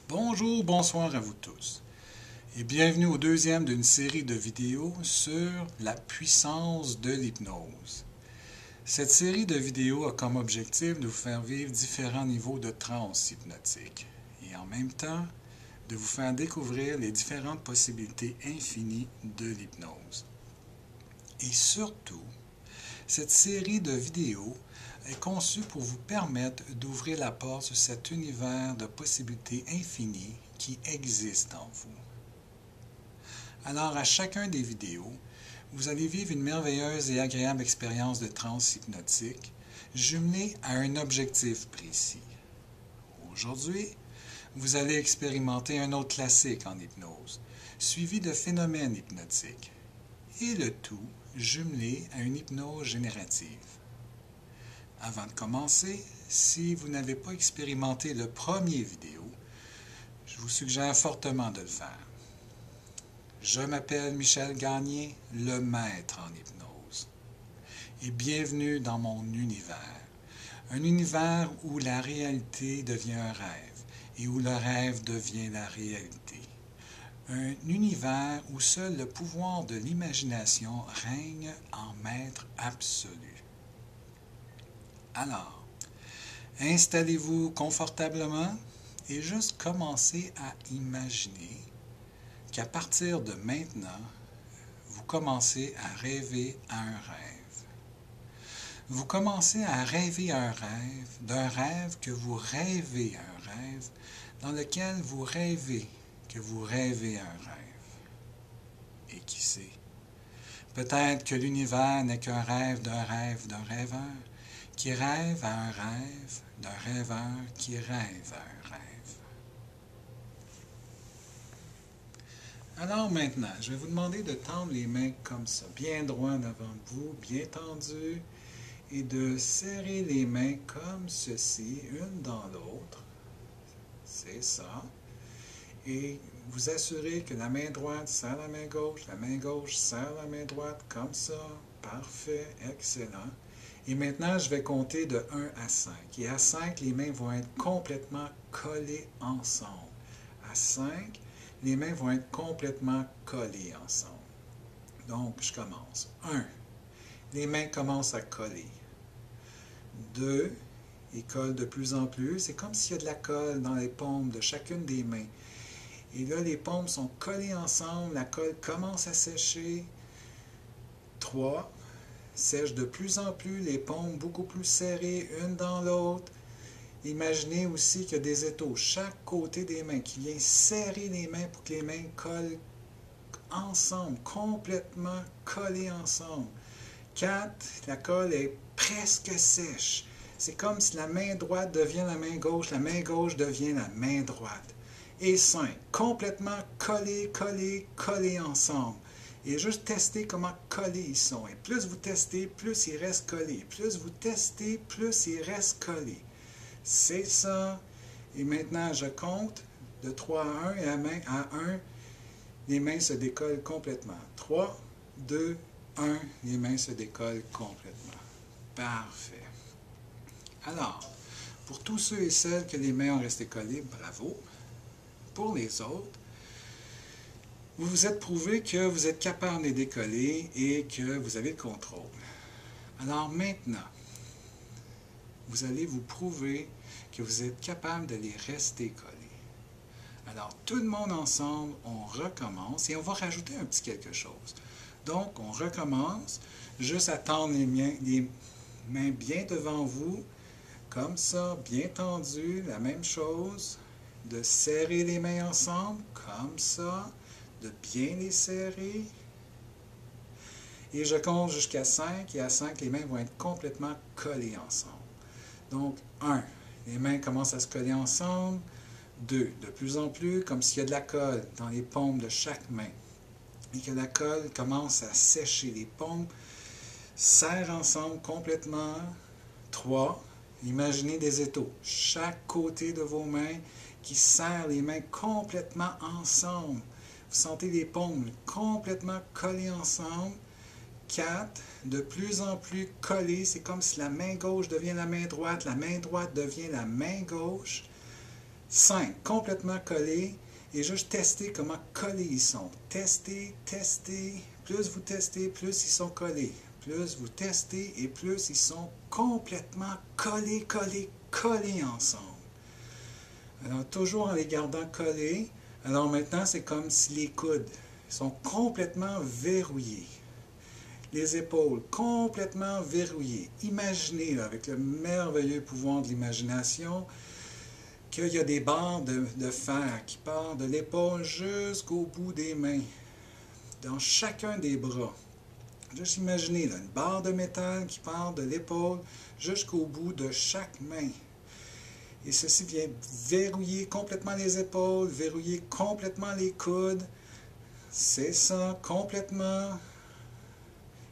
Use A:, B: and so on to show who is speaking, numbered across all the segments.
A: Bonjour, bonsoir à vous tous et bienvenue au deuxième d'une série de vidéos sur la puissance de l'hypnose. Cette série de vidéos a comme objectif de vous faire vivre différents niveaux de transe hypnotique et en même temps de vous faire découvrir les différentes possibilités infinies de l'hypnose. Et surtout, cette série de vidéos est conçue pour vous permettre d'ouvrir la porte sur cet univers de possibilités infinies qui existe en vous. Alors, à chacun des vidéos, vous allez vivre une merveilleuse et agréable expérience de transe hypnotique jumelée à un objectif précis. Aujourd'hui, vous allez expérimenter un autre classique en hypnose, suivi de phénomènes hypnotiques, et le tout jumelé à une hypnose générative. Avant de commencer, si vous n'avez pas expérimenté le premier vidéo, je vous suggère fortement de le faire. Je m'appelle Michel Gagné, le maître en hypnose, et bienvenue dans mon univers. Un univers où la réalité devient un rêve et où le rêve devient la réalité. Un univers où seul le pouvoir de l'imagination règne en maître absolu. Alors, installez-vous confortablement et juste commencez à imaginer qu'à partir de maintenant, vous commencez à rêver à un rêve. Vous commencez à rêver à un rêve, d'un rêve que vous rêvez à un rêve, dans lequel vous rêvez que vous rêvez à un rêve. Et qui sait, peut-être que l'univers n'est qu'un rêve d'un rêveur, qui rêve à un rêve d'un rêveur qui rêve à un rêve. Alors maintenant, je vais vous demander de tendre les mains comme ça, bien droit devant vous, bien tendues, et de serrer les mains comme ceci, une dans l'autre. C'est ça. Et vous assurez que la main droite serre la main gauche serre la main droite, comme ça. Parfait, excellent. Et maintenant, je vais compter de 1 à 5. Et à 5, les mains vont être complètement collées ensemble. À 5, les mains vont être complètement collées ensemble. Donc, je commence. 1. Les mains commencent à coller. 2. Ils collent de plus en plus. C'est comme s'il y a de la colle dans les paumes de chacune des mains. Et là, les paumes sont collées ensemble. La colle commence à sécher. 3. Sèche de plus en plus, les paumes beaucoup plus serrées, une dans l'autre. Imaginez aussi qu'il y a des étaux chaque côté des mains qui viennent serrer les mains pour que les mains collent ensemble, complètement collées ensemble. 4. La colle est presque sèche. C'est comme si la main droite devient la main gauche devient la main droite. Et 5. Complètement collés, collés, collés ensemble. Et juste tester comment collés ils sont. Et plus vous testez, plus ils restent collés. Plus vous testez, plus ils restent collés. C'est ça. Et maintenant, je compte de 3 à 1. Et à 1, les mains se décollent complètement. 3, 2, 1, les mains se décollent complètement. Parfait. Alors, pour tous ceux et celles que les mains ont resté collées, bravo. Pour les autres, vous vous êtes prouvé que vous êtes capable de les décoller et que vous avez le contrôle. Alors maintenant, vous allez vous prouver que vous êtes capable de les rester collés. Alors, tout le monde ensemble, on recommence et on va rajouter un petit quelque chose. Donc, on recommence juste à tendre les mains bien devant vous, comme ça, bien tendues, la même chose, de serrer les mains ensemble, comme ça, de bien les serrer. Et je compte jusqu'à 5, et à 5, les mains vont être complètement collées ensemble. Donc, 1, les mains commencent à se coller ensemble. 2, de plus en plus, comme s'il y a de la colle dans les paumes de chaque main. Et que la colle commence à sécher. Les paumes serrent ensemble complètement. 3, imaginez des étaux. Chaque côté de vos mains qui serrent les mains complètement ensemble. Vous sentez les paumes complètement collées ensemble. 4, de plus en plus collées. C'est comme si la main gauche devient la main droite devient la main gauche. 5, complètement collés. Et juste tester comment collés ils sont. Tester, tester. Plus vous testez, plus ils sont collés. Plus vous testez et plus ils sont complètement collés, collés, collés ensemble. Alors, toujours en les gardant collés. Alors maintenant, c'est comme si les coudes sont complètement verrouillés. Les épaules complètement verrouillées. Imaginez, là, avec le merveilleux pouvoir de l'imagination, qu'il y a des barres de fer qui partent de l'épaule jusqu'au bout des mains, dans chacun des bras. Juste imaginez là, une barre de métal qui part de l'épaule jusqu'au bout de chaque main. Et ceci vient verrouiller complètement les épaules, verrouiller complètement les coudes. C'est ça, complètement.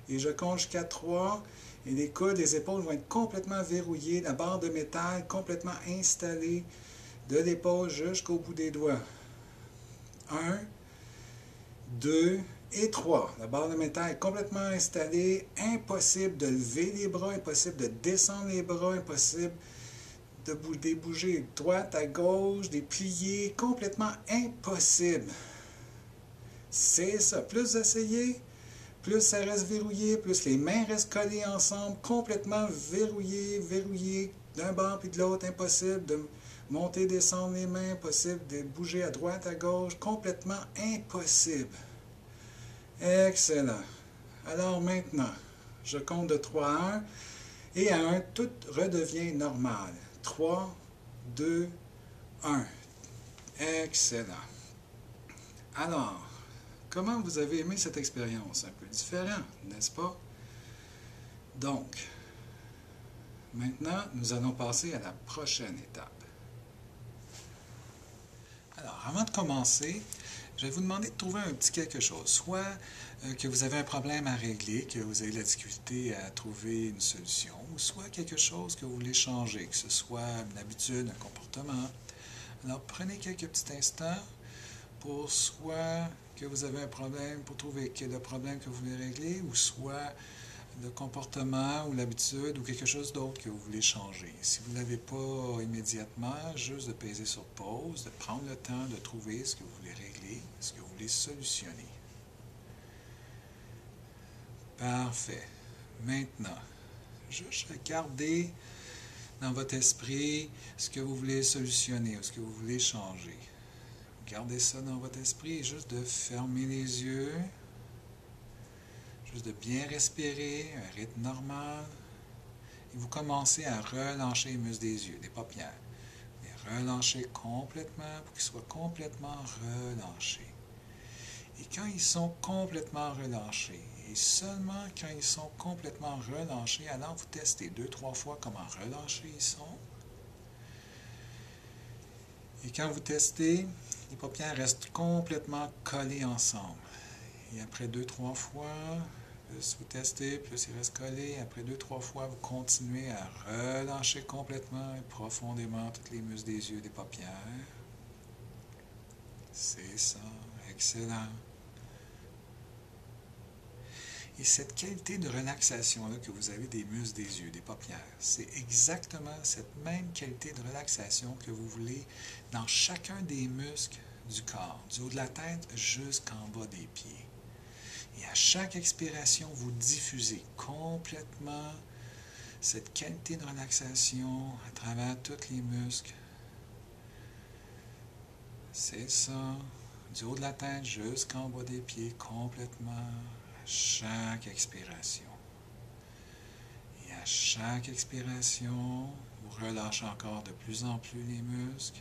A: Et je compte jusqu'à 3. Et les coudes, les épaules vont être complètement verrouillées. La barre de métal complètement installée de l'épaule jusqu'au bout des doigts. 1, 2 et 3. La barre de métal est complètement installée. Impossible de lever les bras, impossible de descendre les bras, impossible de bouger de droite à gauche, des pliés, complètement impossible. C'est ça. Plus vous essayez, plus ça reste verrouillé, plus les mains restent collées ensemble, complètement verrouillées d'un bord puis de l'autre, impossible de monter, descendre les mains, impossible de bouger à droite, à gauche, complètement impossible. Excellent. Alors maintenant, je compte de 3 à 1, et à 1, tout redevient normal. 3, 2, 1. Excellent. Alors, comment vous avez aimé cette expérience? Un peu différent, n'est-ce pas? Donc, maintenant, nous allons passer à la prochaine étape. Alors, avant de commencer, je vais vous demander de trouver un petit quelque chose. Soit que vous avez un problème à régler, que vous avez de la difficulté à trouver une solution, ou soit quelque chose que vous voulez changer, que ce soit une habitude, un comportement. Alors, prenez quelques petits instants pour soit que vous avez un problème, pour trouver le problème que vous voulez régler, ou soit le comportement ou l'habitude ou quelque chose d'autre que vous voulez changer. Si vous ne l'avez pas immédiatement, juste de peser sur pause, de prendre le temps de trouver ce que vous voulez régler, ce que vous voulez solutionner. Parfait. Maintenant, juste gardez dans votre esprit ce que vous voulez solutionner ou ce que vous voulez changer. Gardez ça dans votre esprit et juste de fermer les yeux. Juste de bien respirer, un rythme normal. Et vous commencez à relâcher les muscles des yeux, des paupières. Les relâcher complètement pour qu'ils soient complètement relâchés. Et quand ils sont complètement relâchés, et seulement quand ils sont complètement relâchés, alors vous testez 2-3 fois comment relâchés ils sont. Et quand vous testez, les paupières restent complètement collées ensemble. Et après 2-3 fois, plus vous testez, plus il reste collé. Après 2-3 fois, vous continuez à relâcher complètement et profondément tous les muscles des yeux, des paupières. C'est ça, excellent. Et cette qualité de relaxation-là que vous avez des muscles des yeux, des paupières, c'est exactement cette même qualité de relaxation que vous voulez dans chacun des muscles du corps, du haut de la tête jusqu'en bas des pieds. Et à chaque expiration, vous diffusez complètement cette qualité de relaxation à travers tous les muscles. C'est ça, du haut de la tête jusqu'en bas des pieds, complètement à chaque expiration. Et à chaque expiration, vous relâchez encore de plus en plus les muscles.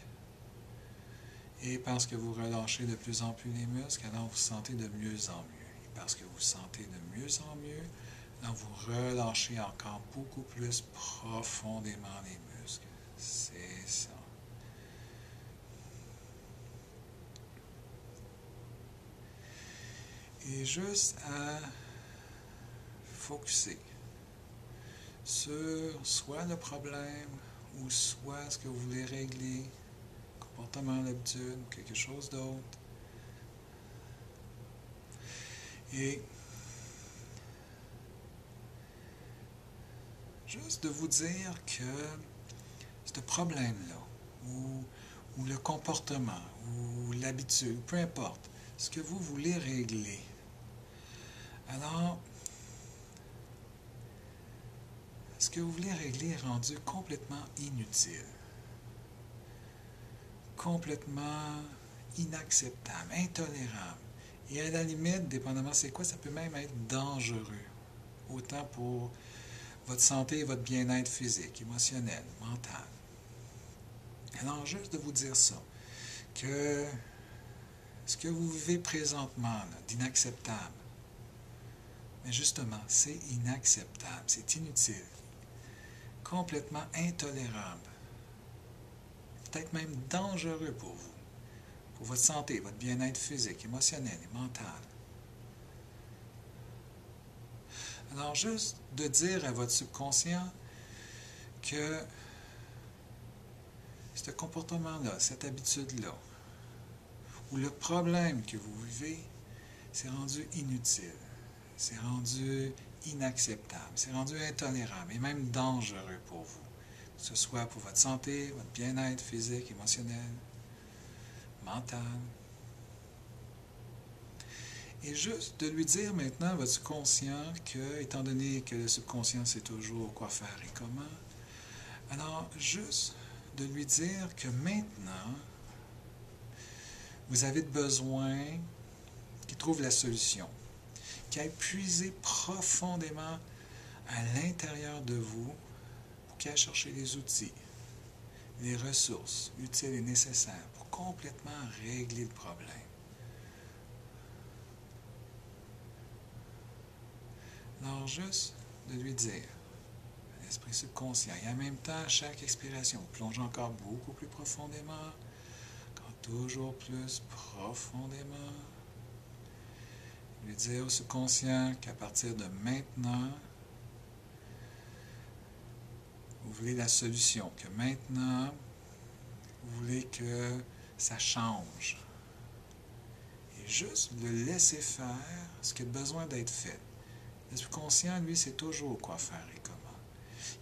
A: Et parce que vous relâchez de plus en plus les muscles, alors vous vous sentez de mieux en mieux. Et parce que vous vous sentez de mieux en mieux, alors vous relâchez encore beaucoup plus profondément les muscles. C'est ça. Et juste à focuser sur soit le problème ou soit ce que vous voulez régler, comportement, l'habitude, quelque chose d'autre. Et juste de vous dire que ce problème-là, ou ou le comportement, ou l'habitude, peu importe, ce que vous voulez régler. Alors, ce que vous voulez régler est rendu complètement inutile, complètement inacceptable, intolérable. Et à la limite, dépendamment c'est quoi, ça peut même être dangereux, autant pour votre santé et votre bien-être physique, émotionnel, mental. Alors, juste de vous dire ça, que ce que vous vivez présentement d'inacceptable, mais justement, c'est inacceptable, c'est inutile, complètement intolérable, peut-être même dangereux pour votre santé, votre bien-être physique, émotionnel et mental. Alors, juste de dire à votre subconscient que ce comportement-là, cette habitude-là, ou le problème que vous vivez, c'est rendu inutile, c'est rendu inacceptable, c'est rendu intolérable et même dangereux pour vous, que ce soit pour votre santé, votre bien-être physique, émotionnel, mental. Et juste de lui dire maintenant à votre subconscient que, étant donné que le subconscient sait toujours quoi faire et comment, alors juste de lui dire que maintenant, vous avez besoin qu'il trouve la solution, qu'il aille puiser profondément à l'intérieur de vous pour qu'il aille chercher les outils, les ressources utiles et nécessaires pour complètement régler le problème. Alors, juste de lui dire, à l'esprit subconscient, et en même temps, à chaque expiration, vous plongez encore beaucoup plus profondément, encore toujours plus profondément. Lui dire au subconscient qu'à partir de maintenant, vous voulez la solution, que maintenant, vous voulez que ça change. Et juste le laisser faire ce qui a besoin d'être fait. Le subconscient, lui, sait toujours quoi faire et comment.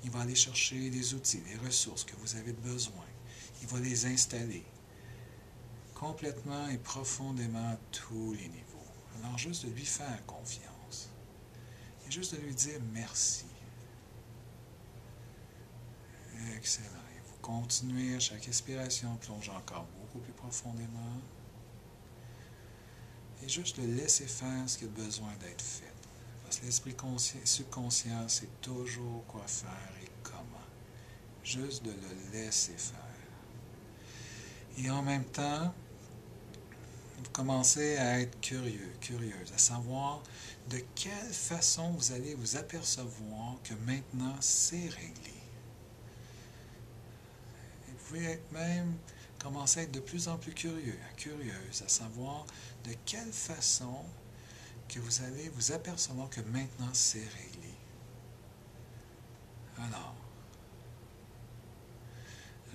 A: Il va aller chercher les outils, les ressources que vous avez besoin. Il va les installer complètement et profondément à tous les niveaux. Alors, juste de lui faire confiance. Et juste de lui dire merci. Excellent. Et vous continuez à chaque expiration, plongez encore beaucoup plus profondément. Et juste le laisser faire ce qui a besoin d'être fait. Parce que l'esprit subconscient sait toujours quoi faire et comment. Juste de le laisser faire. Et en même temps, vous commencez à être curieux, curieuse, à savoir de quelle façon vous allez vous apercevoir que maintenant c'est réglé. Et vous pouvez même commencer à être de plus en plus curieux, curieuse, à savoir de quelle façon que vous allez vous apercevoir que maintenant c'est réglé. Alors,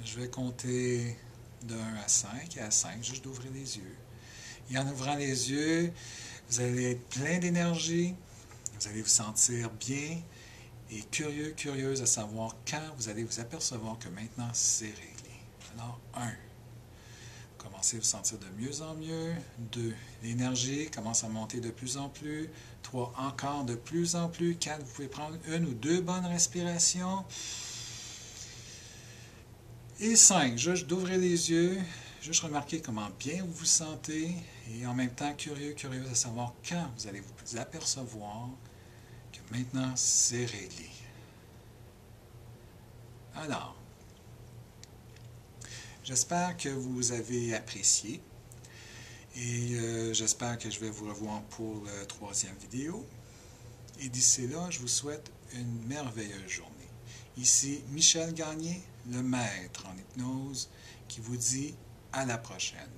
A: je vais compter de 1 à 5, et à 5, juste d'ouvrir les yeux. Et en ouvrant les yeux, vous allez être plein d'énergie, vous allez vous sentir bien et curieux, curieuse à savoir quand vous allez vous apercevoir que maintenant c'est réglé. Alors, 1. Commencez à vous sentir de mieux en mieux. 2. L'énergie commence à monter de plus en plus. 3. Encore de plus en plus. 4. Vous pouvez prendre 1 ou 2 bonnes respirations. Et 5. Juste d'ouvrir les yeux. Juste remarquer comment bien vous vous sentez. Et en même temps, curieux, curieuse à savoir quand vous allez vous apercevoir que maintenant c'est réglé. Alors, j'espère que vous avez apprécié et j'espère que je vais vous revoir pour la 3e vidéo. Et d'ici là, je vous souhaite une merveilleuse journée. Ici Michel Gagné, le maître en hypnose, qui vous dit à la prochaine.